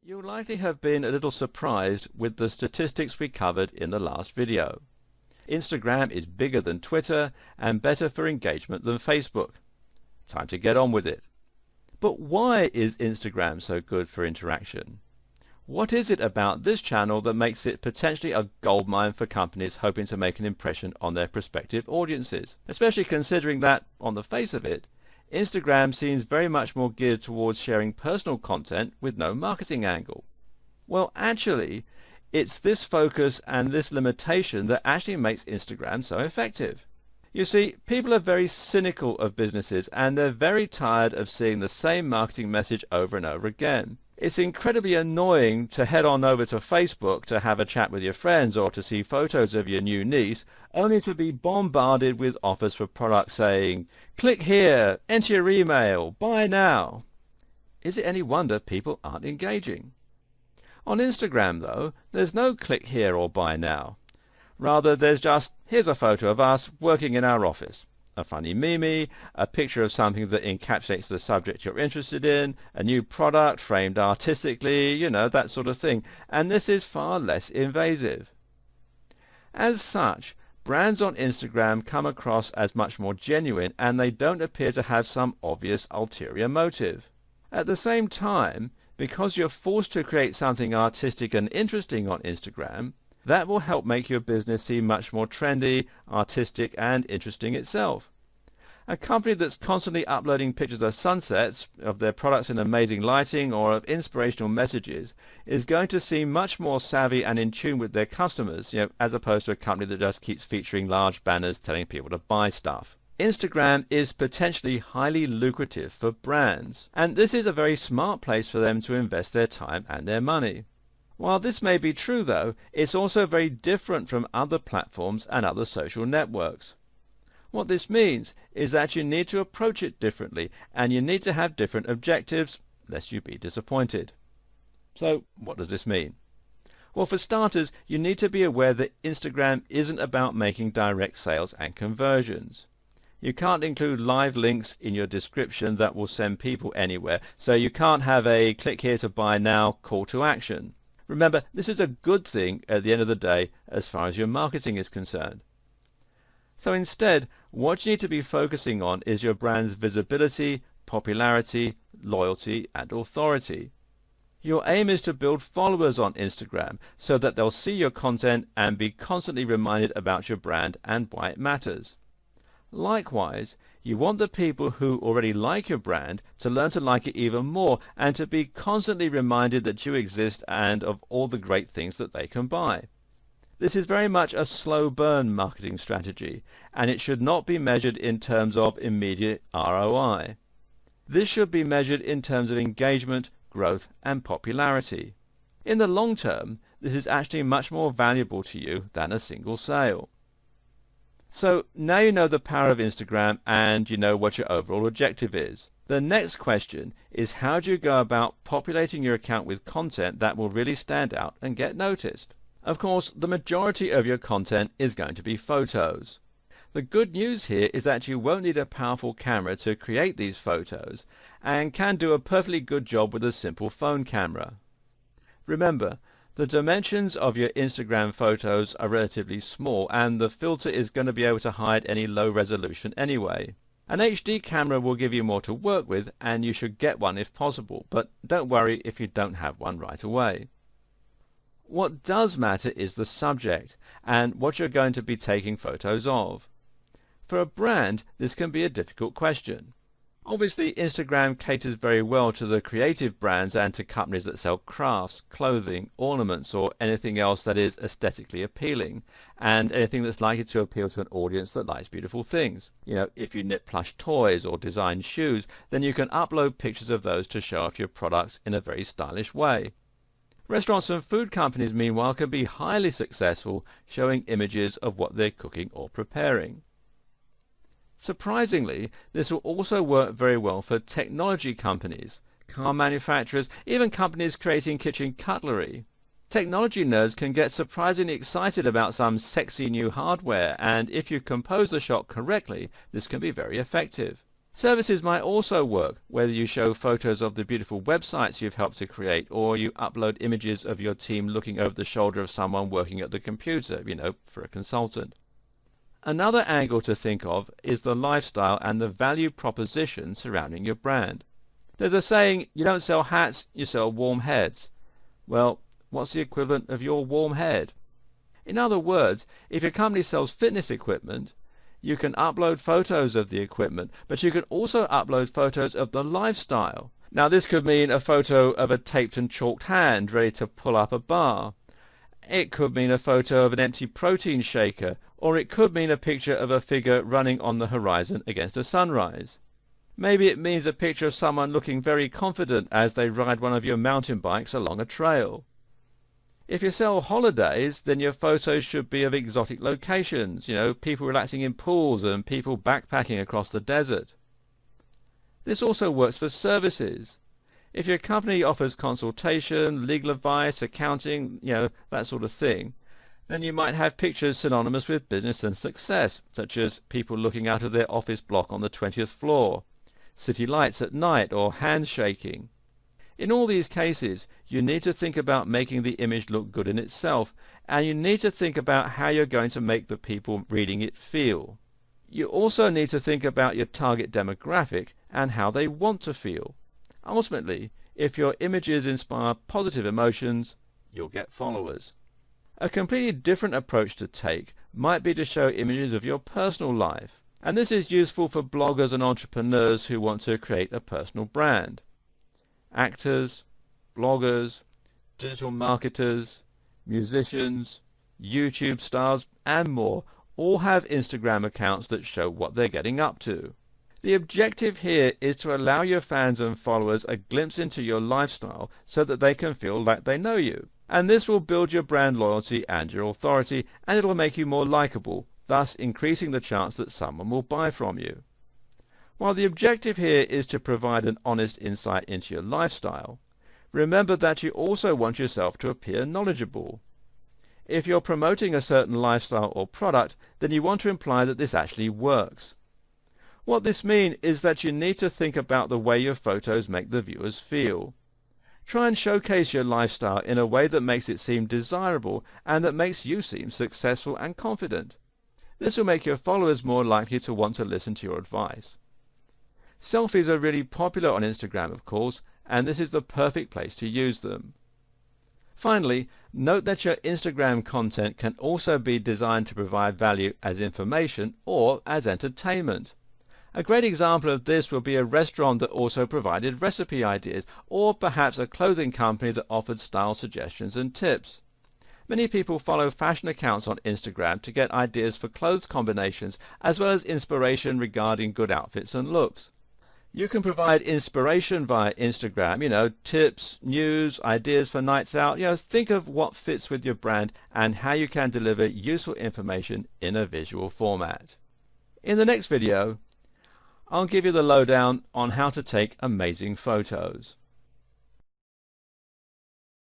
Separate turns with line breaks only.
You'll likely have been a little surprised with the statistics we covered in the last video. Instagram is bigger than Twitter and better for engagement than Facebook. Time to get on with it. But why is Instagram so good for interaction? What is it about this channel that makes it potentially a goldmine for companies hoping to make an impression on their prospective audiences? Especially considering that, on the face of it, Instagram seems very much more geared towards sharing personal content with no marketing angle. Well, actually, it's this focus and this limitation that actually makes Instagram so effective. You see, people are very cynical of businesses and they're very tired of seeing the same marketing message over and over again. It's incredibly annoying to head on over to Facebook to have a chat with your friends or to see photos of your new niece, only to be bombarded with offers for products saying, "Click here, enter your email, buy now." Is it any wonder people aren't engaging? On Instagram, though, there's no click here or buy now. Rather, there's just, here's a photo of us working in our office. A funny meme, a picture of something that encapsulates the subject you're interested in, a new product framed artistically, you know, that sort of thing. And this is far less invasive. As such, brands on Instagram come across as much more genuine and they don't appear to have some obvious ulterior motive. At the same time, because you're forced to create something artistic and interesting on Instagram, that will help make your business seem much more trendy, artistic, and interesting itself. A company that's constantly uploading pictures of sunsets, of their products in amazing lighting, or of inspirational messages is going to seem much more savvy and in tune with their customers, as opposed to a company that just keeps featuring large banners telling people to buy stuff. Instagram is potentially highly lucrative for brands, and this is a very smart place for them to invest their time and their money. While this may be true, though, it's also very different from other platforms and other social networks. What this means is that you need to approach it differently, and you need to have different objectives, lest you be disappointed. So, what does this mean? Well, for starters, you need to be aware that Instagram isn't about making direct sales and conversions. You can't include live links in your description that will send people anywhere, so you can't have a click here to buy now call to action. Remember, this is a good thing at the end of the day as far as your marketing is concerned. So instead, what you need to be focusing on is your brand's visibility, popularity, loyalty, and authority. Your aim is to build followers on Instagram so that they'll see your content and be constantly reminded about your brand and why it matters. Likewise, you want the people who already like your brand to learn to like it even more and to be constantly reminded that you exist and of all the great things that they can buy. This is very much a slow burn marketing strategy, and it should not be measured in terms of immediate ROI. This should be measured in terms of engagement, growth, and popularity. In the long term, this is actually much more valuable to you than a single sale. So now you know the power of Instagram and you know what your overall objective is. The next question is, how do you go about populating your account with content that will really stand out and get noticed? Of course, the majority of your content is going to be photos. The good news here is that you won't need a powerful camera to create these photos and can do a perfectly good job with a simple phone camera. Remember, the dimensions of your Instagram photos are relatively small and the filter is going to be able to hide any low resolution anyway. An HD camera will give you more to work with and you should get one if possible, but don't worry if you don't have one right away. What does matter is the subject and what you're going to be taking photos of. For a brand, this can be a difficult question. Obviously, Instagram caters very well to the creative brands and to companies that sell crafts, clothing, ornaments, or anything else that is aesthetically appealing, and anything that's likely to appeal to an audience that likes beautiful things. If you knit plush toys or design shoes, then you can upload pictures of those to show off your products in a very stylish way. Restaurants and food companies, meanwhile, can be highly successful showing images of what they're cooking or preparing. Surprisingly, this will also work very well for technology companies, car manufacturers, even companies creating kitchen cutlery. Technology nerds can get surprisingly excited about some sexy new hardware, and if you compose the shot correctly, this can be very effective. Services might also work, whether you show photos of the beautiful websites you've helped to create, or you upload images of your team looking over the shoulder of someone working at the computer, for a consultant. Another angle to think of is the lifestyle and the value proposition surrounding your brand. There's a saying, you don't sell hats, you sell warm heads. Well, what's the equivalent of your warm head? In other words, if your company sells fitness equipment, you can upload photos of the equipment, but you can also upload photos of the lifestyle. Now this could mean a photo of a taped and chalked hand ready to pull up a bar. It could mean a photo of an empty protein shaker, or it could mean a picture of a figure running on the horizon against a sunrise. Maybe it means a picture of someone looking very confident as they ride one of your mountain bikes along a trail. If you sell holidays, then your photos should be of exotic locations, people relaxing in pools and people backpacking across the desert. This also works for services. If your company offers consultation, legal advice, accounting, that sort of thing, then you might have pictures synonymous with business and success, such as people looking out of their office block on the 20th floor, city lights at night, or handshaking. In all these cases, you need to think about making the image look good in itself, and you need to think about how you're going to make the people reading it feel. You also need to think about your target demographic and how they want to feel. Ultimately, if your images inspire positive emotions, you'll get followers. A completely different approach to take might be to show images of your personal life, and this is useful for bloggers and entrepreneurs who want to create a personal brand. Actors, bloggers, digital marketers, musicians, YouTube stars, and more all have Instagram accounts that show what they're getting up to. The objective here is to allow your fans and followers a glimpse into your lifestyle so that they can feel like they know you. And this will build your brand loyalty and your authority, and it will make you more likable, thus increasing the chance that someone will buy from you. While the objective here is to provide an honest insight into your lifestyle, remember that you also want yourself to appear knowledgeable. If you're promoting a certain lifestyle or product, then you want to imply that this actually works. What this means is that you need to think about the way your photos make the viewers feel. Try and showcase your lifestyle in a way that makes it seem desirable and that makes you seem successful and confident. This will make your followers more likely to want to listen to your advice. Selfies are really popular on Instagram, of course, and this is the perfect place to use them. Finally, note that your Instagram content can also be designed to provide value as information or as entertainment. A great example of this would be a restaurant that also provided recipe ideas, or perhaps a clothing company that offered style suggestions and tips. Many people follow fashion accounts on Instagram to get ideas for clothes combinations as well as inspiration regarding good outfits and looks. You can provide inspiration via Instagram, tips, news, ideas for nights out. Think of what fits with your brand and how you can deliver useful information in a visual format. In the next video, I'll give you the lowdown on how to take amazing photos.